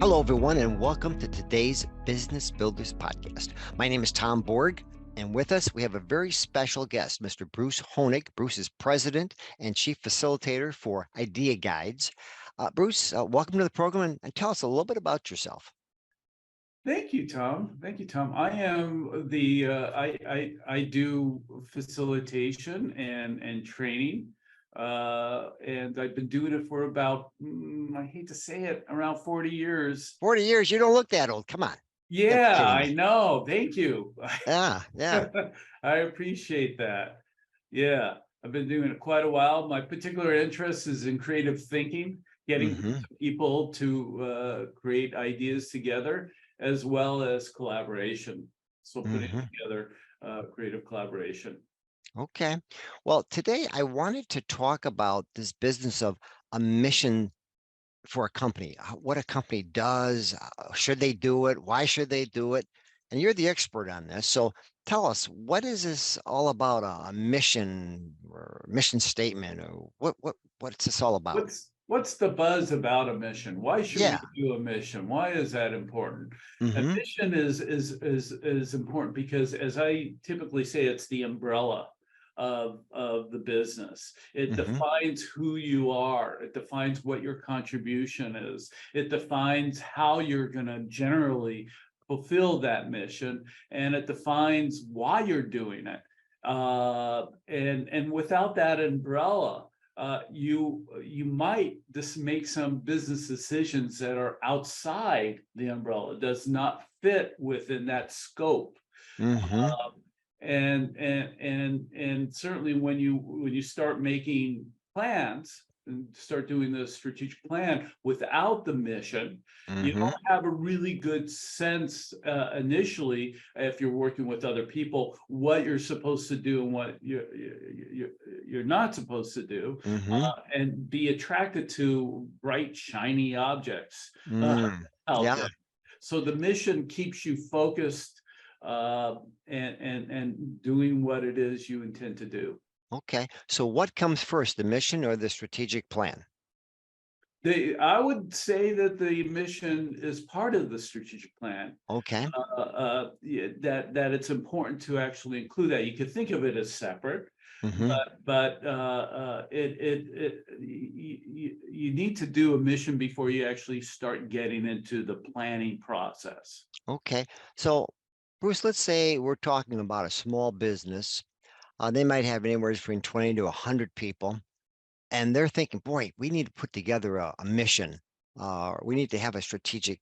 Hello, everyone, and welcome to today's Business Builders Podcast. My name is Tom Borg, and with us, we have a very special guest, Mr. Bruce Honig. Bruce is president and chief facilitator for Idea Guides. Bruce, welcome to the program, and tell us a little bit about yourself. Thank you, Tom. Thank you, Tom. I am I do facilitation and training, and I've been doing it for about I hate to say it, around 40 years. 40 years, you don't look that old. Come on. You gotta be Yeah, kidding I me. know. Thank you. Yeah. I appreciate that. Yeah, I've been doing it quite a while. My particular interest is in creative thinking, getting hmm people to create ideas together, as well as collaboration. So putting hmm together creative collaboration. Okay. Well, today I wanted to talk about this business of a mission for a company, what a company does, should they do it, why should they do it? And you're the expert on this. So tell us, what is this all about, a mission or mission statement, or what's this all about? What's the buzz about a mission? Why should we Yeah. do a mission? Why is that important? A Mm-hmm. mission is important because, as I typically say, it's the umbrella of the business. It Mm-hmm. defines who you are. It defines what your contribution is. It defines how you're going to generally fulfill that mission, and it defines why you're doing it. And without that umbrella, you might just make some business decisions that are outside the umbrella, does not fit within that scope. Mm-hmm. And certainly when you start making plans and start doing the strategic plan without the mission, you Mm-hmm. don't have a really good sense initially, if you're working with other people, what you're supposed to do and what you're not supposed to do, Mm-hmm. and be attracted to bright shiny objects out Yeah. there. So the mission keeps you focused, and doing what it is you intend to do. Okay. So what comes first, the mission or the strategic plan? I would say that the mission is part of the strategic plan. Okay. Yeah, that it's important to actually include that. You could think of it as separate, Mm-hmm. but you need to do a mission before you actually start getting into the planning process. Okay. So, Bruce, let's say we're talking about a small business. They might have anywhere between 20 to 100 people, and they're thinking, boy, we need to put together a mission. We need to have a strategic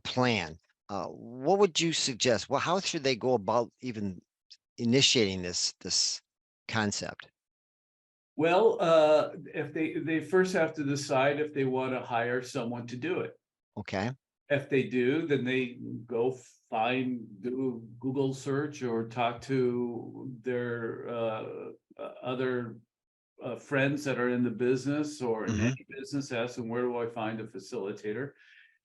plan. What would you suggest? Well, how should they go about even initiating this concept? Well, if they first have to decide if they want to hire someone to do it. Okay. If they do, then they go do Google search or talk to their other friends that are in the business or in Mm-hmm. any business. Ask them, where do I find a facilitator?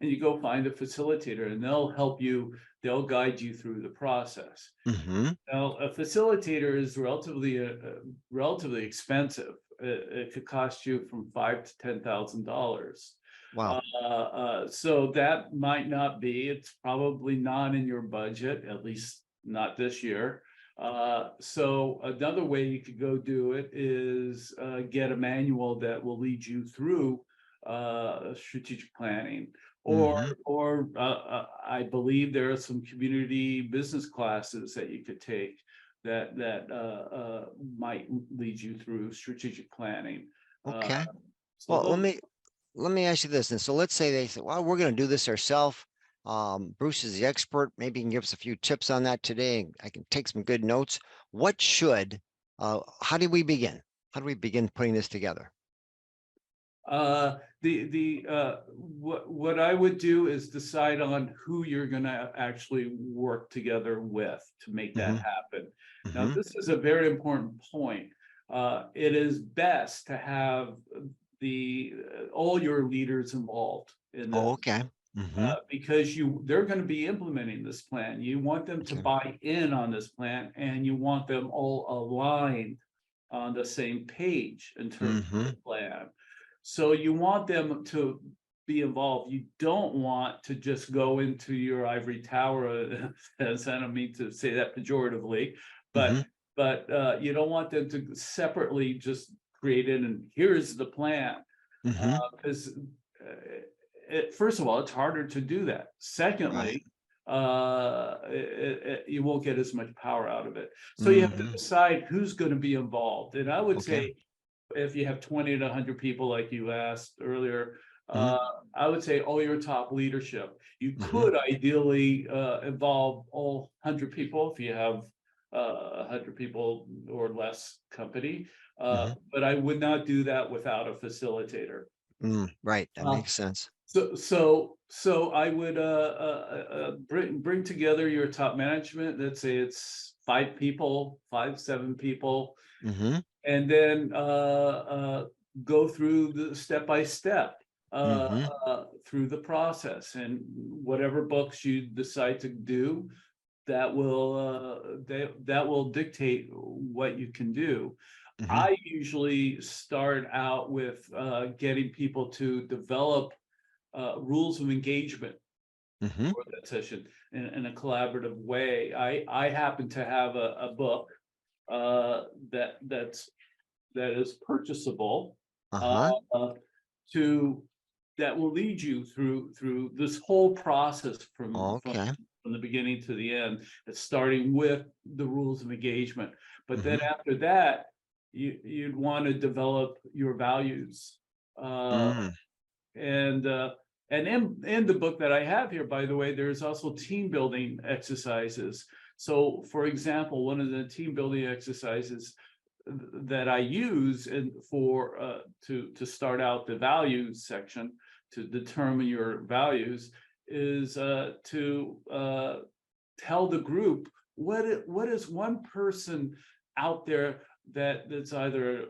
And you go find a facilitator, and they'll help you. They'll guide you through the process. Mm-hmm. Now, a facilitator is relatively expensive. It could cost you from $5,000 to $10,000. Wow. So that might not be. It's probably not in your budget, at least not this year. So another way you could go do it is get a manual that will lead you through strategic planning, or Mm-hmm. I believe there are some community business classes that you could take that might lead you through strategic planning. Uh, Okay. so Well, let those me let me ask you this. And so let's say they say, well, we're going to do this ourselves. Bruce is the expert. Maybe he can give us a few tips on that today. I can take some good notes. How do we begin? How do we begin putting this together? What I would do is decide on who you're going to actually work together with to make that Mm-hmm. happen. Now, Mm-hmm. this is a very important point. It is best to have the all your leaders involved in Oh, this, okay. Mm-hmm. because they're going to be implementing this plan. You want them to Okay. buy in on this plan, and you want them all aligned on the same page in terms of Mm-hmm. the plan. So you want them to be involved. You don't want to just go into your ivory tower, as I don't mean to say that pejoratively, Hmm. but you don't want them to separately just create it and here's the plan. Hmm. Because first of all, it's harder to do that. Right. Secondly, you won't get as much power out of it. So you have to Hmm. decide who's going to be involved. And I would Okay. say if you have 20 to 100 people, like you asked earlier, Hmm. uh, I would say all your top leadership. You Hmm. could ideally involve all 100 people if you have 100 people or less company. Hmm. But I would not do that without a facilitator. Right. That Uh, makes sense. so I would bring together your top management. Let's say it's 5 people, 5, 7 people, Hmm. and then go through the step by step Hmm. through the process, and whatever books you decide to do, that will dictate what you can do. Hmm. I usually start out with getting people to develop rules of engagement Hmm. for that session in a collaborative way. I happen to have a book uh, that is purchasable uh, Uh-huh. uh, to that will lead you through this whole process Okay. from the beginning to the end. It's starting with the rules of engagement, but then Hmm. after that, you'd want to develop your values. Uh, Mm. and in the book that I have here, by the way, there's also team building exercises. So, for example, one of the team building exercises that I use and for to start out the values section to determine your values is to tell the group what is one person out there that's either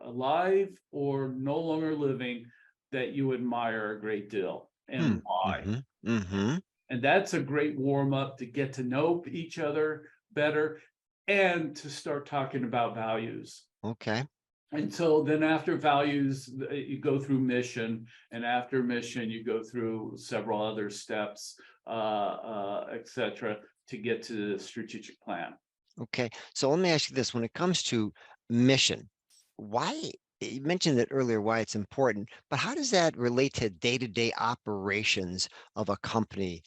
alive or no longer living that you admire a great deal Hmm. and why. Hmm. Hmm. And that's a great warm up to get to know each other better and to start talking about values. Okay. And so then after values, you go through mission, and after mission, you go through several other steps, etc., to get to the strategic plan. Okay. So let me ask you this. When it comes to mission, why you mentioned it earlier, why it's important, but how does that relate to day-to-day operations of a company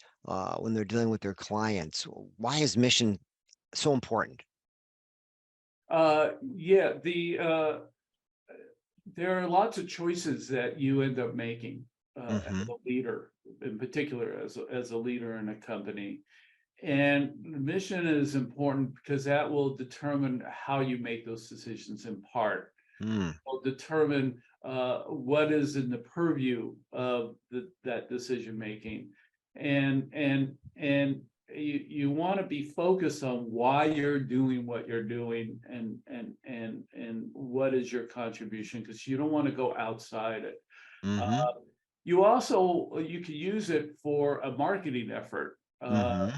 when they're dealing with their clients? Why is mission so important? Yeah, there are lots of choices that you end up making as Hmm. a leader, in particular as a leader in a company. And the mission is important because that will determine how you make those decisions in part. Mm. Will determine what is in the purview of that decision making, and you want to be focused on why you're doing what you're doing and what is your contribution, because you don't want to go outside it. Hmm. Uh, you can use it for a marketing effort. Hmm.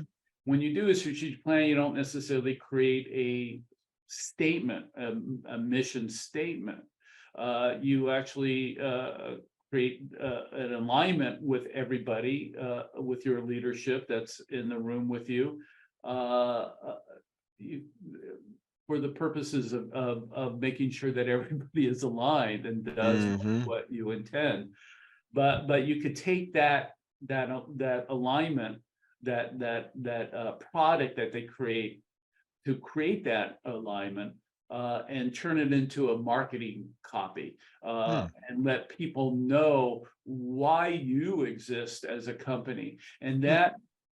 When you do a strategic plan, you don't necessarily create a statement, a mission statement. You actually create an alignment with everybody, with your leadership that's in the room with you, uh, uh, you for the purposes of making sure that everybody is aligned and does Hmm. what you intend. But you could take that alignment, that product that they create to create that alignment, and turn it into a marketing copy, Hmm. and let people know why you exist as a company, and that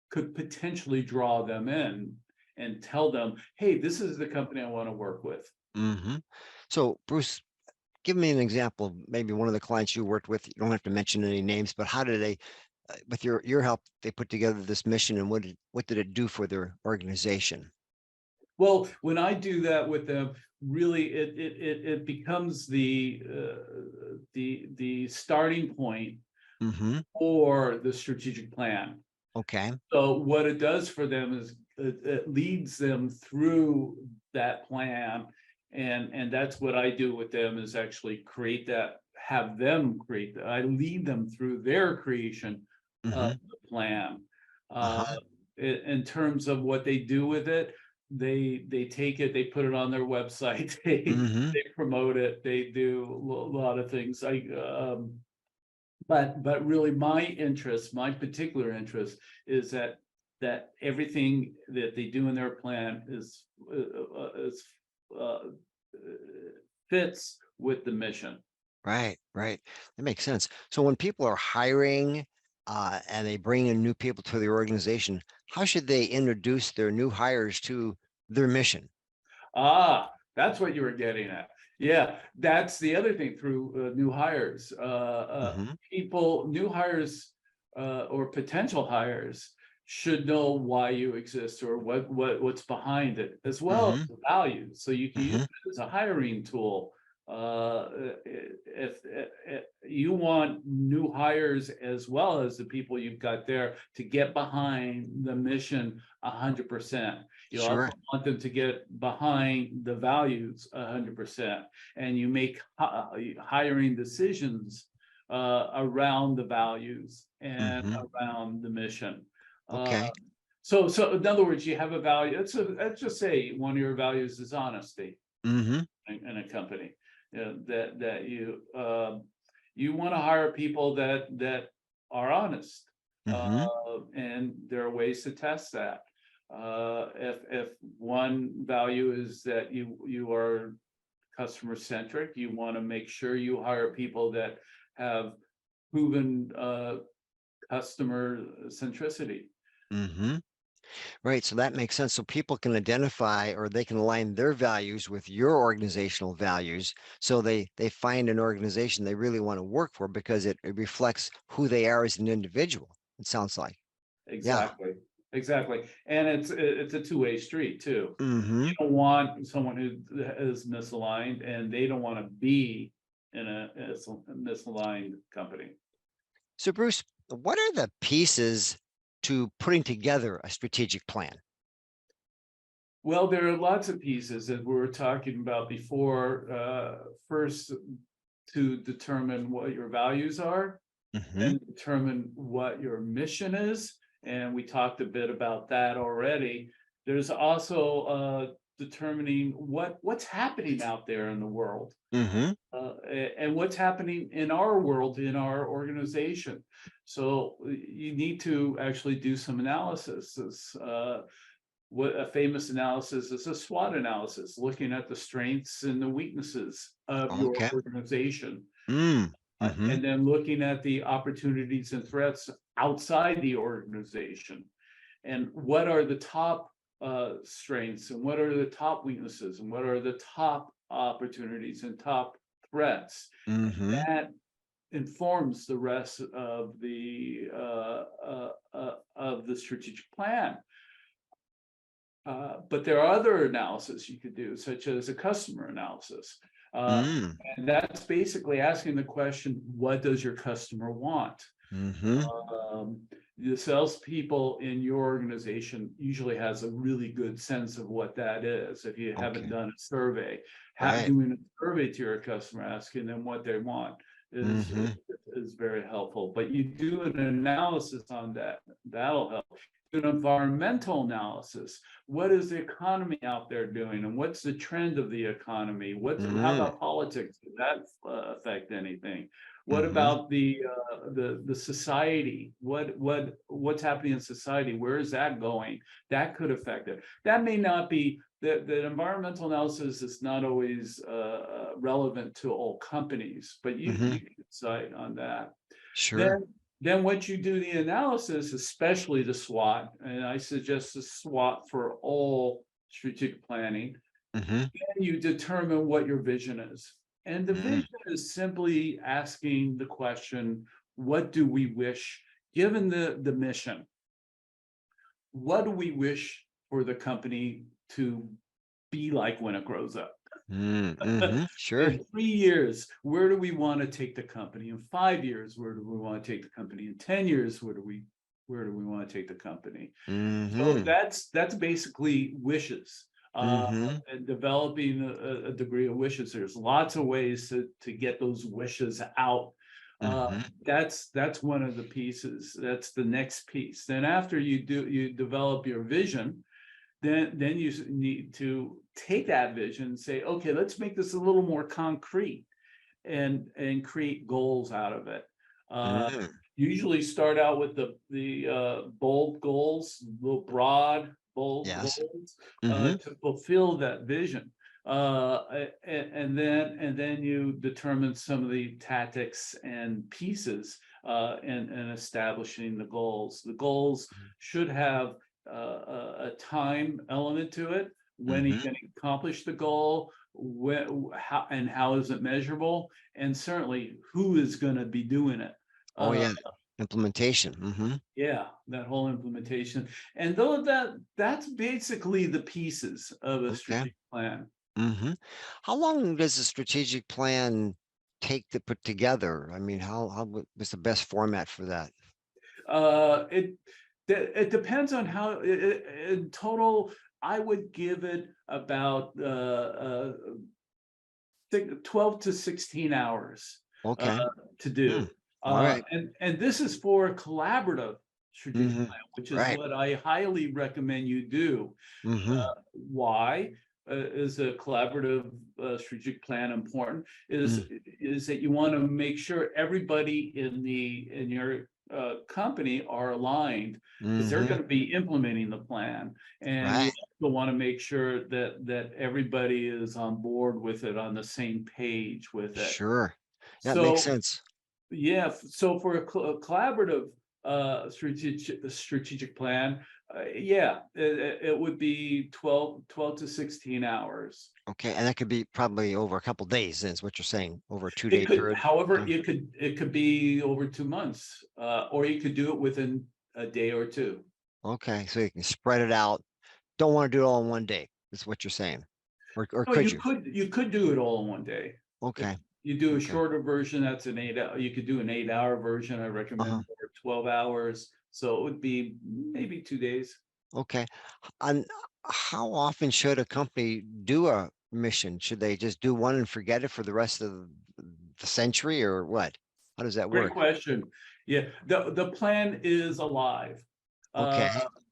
could potentially draw them in and tell them, hey, this is the company I want to work with. Hmm. So, Bruce, give me an example of maybe one of the clients you worked with. You don't have to mention any names, but how did they, with your help, they put together this mission, and what did it do for their organization? Well, when I do that with them, really it becomes the starting point Hmm. for the strategic plan. Okay. So what it does for them is it leads them through that plan, and that's what I do with them is actually create have them create, I lead them through their creation of Hmm. the plan. Uh, Uh-huh. in terms of what they do with it, they take it, they put it on their website, Hmm. they promote it, they do a lot of things. But really my interest, my particular interest is that everything that they do in their plan is uh, fits with the mission. Right, right. That makes sense. So when people are hiring and they bring in new people to the organization, how should they introduce their new hires to their mission? Ah, that's what you were getting at. Yeah, that's the other thing through new hires. Hmm. New hires or potential hires should know why you exist or what's behind it, as well as Hmm. the values. So you can use Hmm. it as a hiring tool. If you want new hires as well as the people you've got there to get behind the mission 100%. You also Sure. want them to get behind the values 100%, and you make hiring decisions around the values and Hmm. around the mission. Uh, Okay. so in other words, you have a value. Let's just say one of your values is honesty Hmm. in a company. That you want to hire people that are honest, Hmm. and there are ways to test that. If one value is that you are customer centric, you want to make sure you hire people that have proven customer centricity. Hmm. Right. So that makes sense. So people can identify or they can align their values with your organizational values. So they find an organization they really want to work for because it reflects who they are as an individual. It sounds like. Yeah. Exactly, exactly. And it's a two-way street too. Hmm. You don't want someone who is misaligned, and they don't want to be in a misaligned company. So Bruce, what are the pieces to putting together a strategic plan? Well, there are lots of pieces that we were talking about before. First, to determine what your values are, Hmm. then determine what your mission is. And we talked a bit about that already. There's also determining what's happening out there in the world, Hmm. and what's happening in our world, in our organization. So you need to actually do some analysis. What a famous analysis is a SWOT analysis, looking at the strengths and the weaknesses of your Okay. organization, Mm. Hmm. and then looking at the opportunities and threats outside the organization, and what are the top strengths, and what are the top weaknesses, and what are the top opportunities and top threats. Hmm. That informs the rest of the strategic plan. But there are other analysis you could do, such as a customer analysis. Uh, Mm. and that's basically asking the question, what does your customer want? Hmm. Um, the salespeople in your organization usually has a really good sense of what that is. If you haven't Okay. done a survey, Right. doing a survey to your customer, asking them what they want is Hmm. is very helpful. But you do an analysis on that, that'll help. Do an environmental analysis. What is the economy out there doing, and what's the trend of the economy? How Hmm. about politics? Does that affect anything? What Hmm. about the society? What's happening in society? Where is that going? That could affect it. That may not be the environmental analysis is not always relevant to all companies, but Hmm. you can decide on that. Sure. Then once you do the analysis, especially the SWOT, and I suggest the SWOT for all strategic planning, Hmm. then you determine what your vision is. And the Mm. vision is simply asking the question, what do we wish, given the mission, what do we wish for the company to be like when it grows up? Mm. Hmm. Sure. In 3 years, where do we want to take the company? In 5 years, where do we want to take the company? In 10 years, where do we want to take the company? So Hmm. that's basically wishes. Mm-hmm. and developing a degree of wishes. There's lots of ways to get those wishes out. Mm-hmm. That's one of the pieces. That's the next piece. Then after you develop your vision, then you need to take that vision and say, okay, let's make this a little more concrete and create goals out of it. Uh, Mm-hmm. Usually start out with the bold goals, little broad, bold Yes. goals Mm-hmm. to fulfill that vision. And then you determine some of the tactics and pieces in establishing the goals. The goals should have a time element to it. When are you Mm-hmm. going to accomplish the goal? How is it measurable? And certainly who is going to be doing it. Oh Uh, yeah. Implementation. Mm-hmm. yeah, that whole implementation. And though that's basically the pieces of a Okay. strategic plan. Mm-hmm. How long does a strategic plan take to put together? I mean, what's the best format for that? Uh, it it depends on how in total. I would give it about 12 to 16 hours uh, Okay. to Hmm. do. All right. And this is for a collaborative strategic Mm-hmm. plan, which is Right. what I highly recommend you do. Mm-hmm. Why is a collaborative strategic plan important? Mm. Is that you want to make sure everybody in your company are aligned because they're Mm-hmm. going to be implementing the plan, and you Right. also want to make sure that everybody is on board with it, on the same page with it. Sure. That makes So sense. yeah, so for a collaborative strategic plan, yeah, it would be 12 to 16 hours. Okay. And that could be probably over a couple days, is what you're saying, over a It 2 day could, period. however, Mm. it could be over 2 months, or you could do it within a day or two. Okay. So you can spread it out. Don't want to do it all in one day, is what you're saying. Or No, could you? you could do it all in one day. If Okay. you do a Okay. shorter version, that's you could do an 8 hour version. I Uh-huh. recommend over 12 hours. So it would be maybe 2 days. Okay. And how often should a company do a mission? Should they just do one and forget it for the rest of the century or what? How does that Great work? question. Yeah, the plan is alive. Uh, Okay.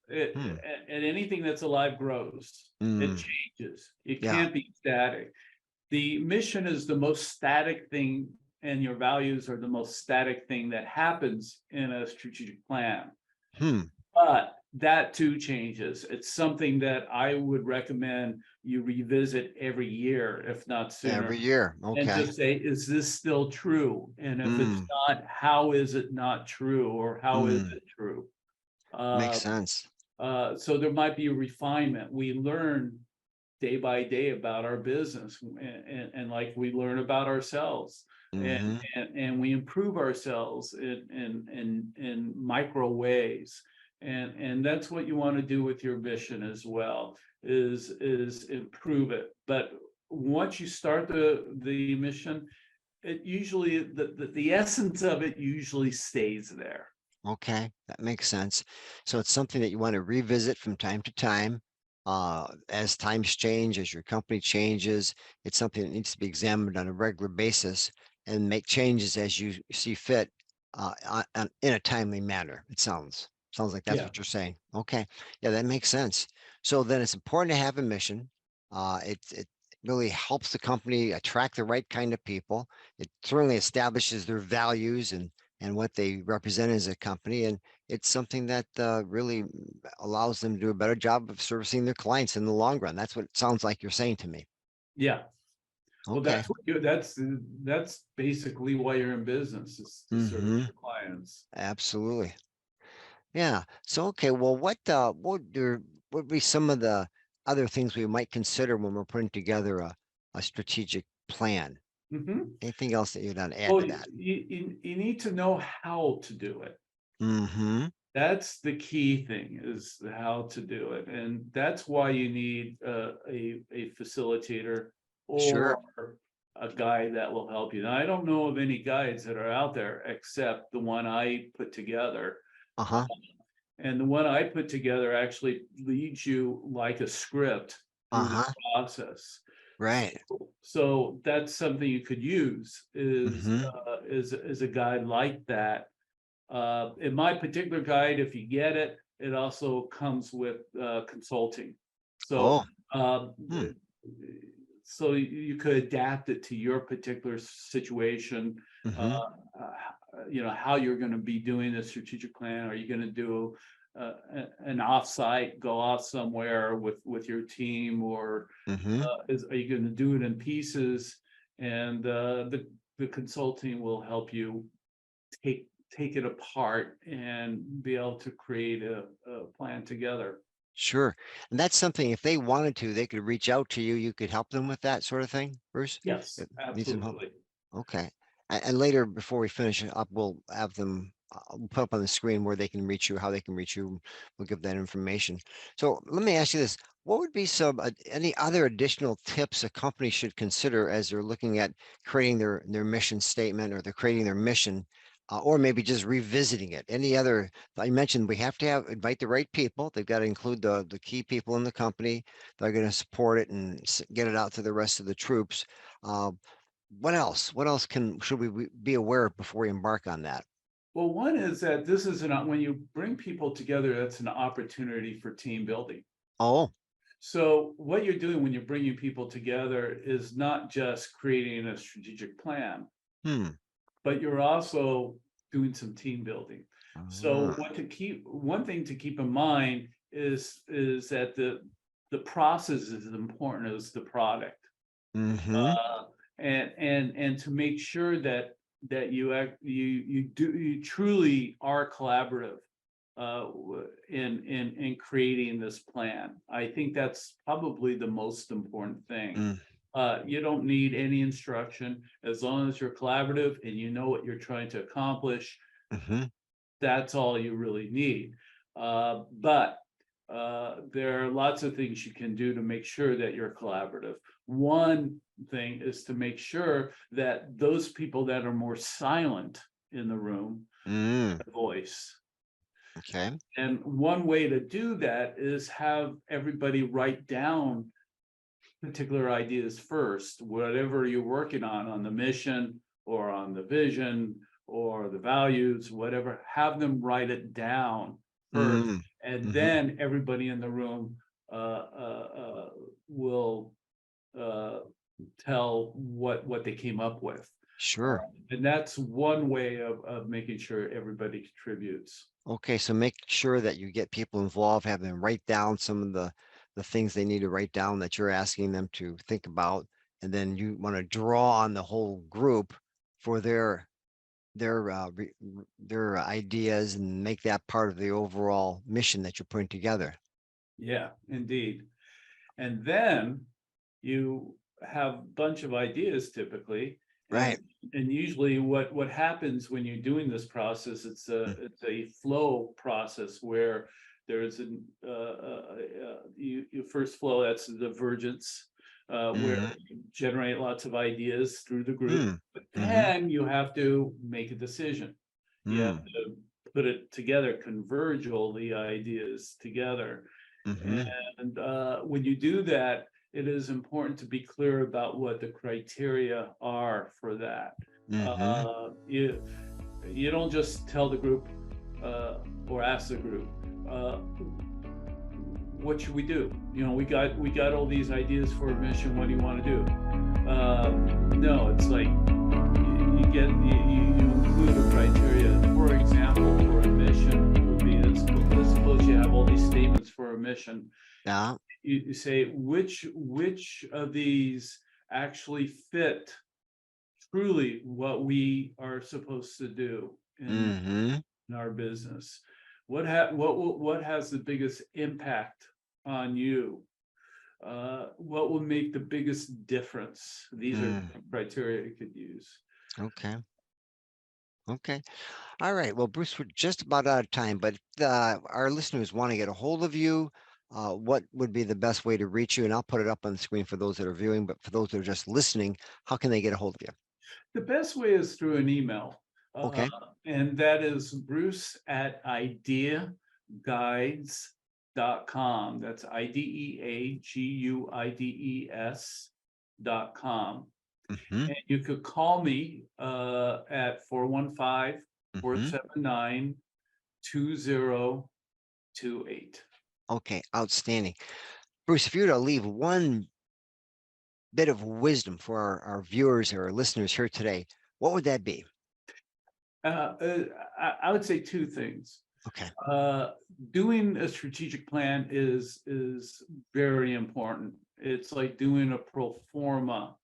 it, Hmm. and anything that's alive grows. It Mm. changes. It Yeah. can't be static. The mission is the most static thing, and your values are the most static thing that happens in a strategic plan. Hmm. But that too changes. It's something that I would recommend you revisit every year, if not sooner, Every year. and Okay. just say, is this still true? And if it's Mm. not, how is it not true, or how is Mm. it true? Makes Uh, sense. so there might be a refinement. We learn day by day about our business, and like we learn about ourselves, and Mm-hmm. and we improve ourselves in micro ways, and that's what you want to do with your mission as well, is improve it. But once you start the mission, it usually the essence of it usually stays there. Okay, that makes sense. So it's something that you want to revisit from time to time. As times change, as your company changes, it's something that needs to be examined on a regular basis and make changes as you see fit in a timely manner. It sounds like that's Yeah. what you're saying. Okay, yeah, that makes sense. So then it's important to have a mission. It really helps the company attract the right kind of people. It certainly establishes their values and what they represent as a company. And it's something that really allows them to do a better job of servicing their clients in the long run. That's what it sounds like you're saying to me. Yeah. Well, Okay. that's basically why you're in business, is to service Hmm. your clients. Absolutely. Yeah. So, okay. Well, what would be some of the other things we might consider when we're putting together a strategic plan? Mhm. Anything else that you'd want to add Well, to that? you need to know how to do it. Hmm. That's the key thing, is how to do it, and that's why you need a facilitator Sure. or a guide that will help you. Now, I don't know of any guides that are out there except the one I put together. Uh-huh. And the one I put together actually leads you like a script through the Uh-huh. process. Right. So that's something you could use Mm-hmm. is a guide like that. In my particular guide, if you get it, it also comes with consulting. So Oh. um, Hmm. so you could adapt it to your particular situation. Mm-hmm. Uh, how you're going to be doing a strategic plan. Are you going to do an offsite, go off somewhere with your team, or Mm-hmm. are you going to do it in pieces? And the consulting will help you take it apart and be able to create a plan together. Sure. And that's something, if they wanted to, they could reach out to you. You could help them with that sort of thing, Bruce? Yes, Need some help? absolutely. Okay. And later, before we finish up, we'll have them we'll put up on the screen where they can reach you, how they can reach you. We'll give that information. So let me ask you this. What would be some any other additional tips a company should consider as they're looking at creating their mission statement, or they're creating their mission, or maybe just revisiting it? Any other, I mentioned we have to invite the right people. They've got to include the key people in the company. They're going to support it and get it out to the rest of the troops. Uh, what else? What else should we be aware of before we embark on that? Well, one is that this is an when you bring people together, that's an opportunity for team building. Oh, So what you're doing when you're bringing people together is not just creating a strategic plan, hmm. but you're also doing some team building. So Ah, one thing to keep in mind is that the process is as important as the product. mm-hmm, uh, and to make sure that you truly are collaborative in creating this plan. I think that's probably the most important thing. mm, You don't need any instruction as long as you're collaborative and you know what you're trying to accomplish. mm-hmm, That's all you really need. But there are lots of things you can do to make sure that you're collaborative. One thing is to make sure that those people that are more silent in the room mm, have a voice. okay. And one way to do that is have everybody write down particular ideas first, whatever you're working on the mission or on the vision or the values, whatever, have them write it down first. Mm, And mm-hmm, then everybody in the room will uh, tell what they came up with. sure. And that's one way of making sure everybody contributes. Okay, so make sure that you get people involved, have them write down some of the things they need to write down that you're asking them to think about, and then you want to draw on the whole group for their ideas, and make that part of the overall mission that you're putting together. Yeah, indeed. And then you have a bunch of ideas typically, and Right. usually what happens when you're doing this process, Mm, it's a flow process where there's an you first flow, that's the divergence, where mm-hmm, you generate lots of ideas through the group, mm, but mm-hmm, then you have to make a decision. You have mm, to put it together, converge all the ideas together. mm-hmm, And when you do that, it is important to be clear about what the criteria are for that. mm-hmm, You don't just tell the group uh, or ask the group, uh, what should we do? We got all these ideas for a mission. What do you want to do? No, it's like you include a criteria. For example, for a mission would be this. Let's suppose you have all these statements for a mission. yeah, You say which of these actually fit truly what we are supposed to do mm-hmm, in our business. What has the biggest impact on you? What will make the biggest difference? These are mm, criteria you could use. okay, okay. All right. Well, Bruce, we're just about out of time, but our listeners want to get a hold of you. What would be the best way to reach you? And I'll put it up on the screen for those that are viewing, but for those that are just listening, how can they get a hold of you? The best way is through an email, uh, Okay. and that is Bruce at ideaguides.com. ideaguides.com. That's ideaguides.com. Mm-hmm. And you could call me at 415-479-2028. Okay, outstanding. Bruce, if you were to leave one bit of wisdom for our viewers or our listeners here today, what would that be? I would say two things. Okay. Doing a strategic plan is very important. It's like doing a pro forma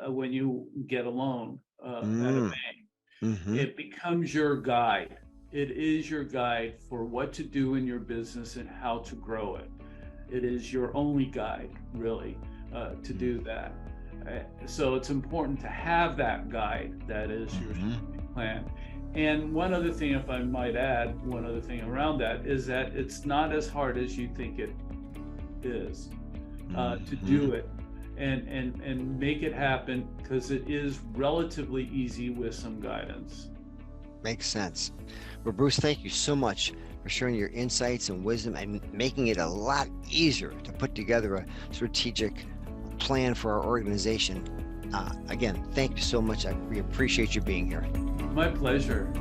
when you get a loan at a bank. Mm-hmm. It becomes your guide. It is your guide for what to do in your business and how to grow it. It is your only guide, really, to do that. So it's important to have that guide that is your strategic plan. And one other thing, if I might add, one other thing around that is that it's not as hard as you think it is to do it and make it happen, because it is relatively easy with some guidance. Makes sense. Well, Bruce, thank you so much for sharing your insights and wisdom and making it a lot easier to put together a strategic plan for our organization. Again, thank you so much. We appreciate you being here. My pleasure.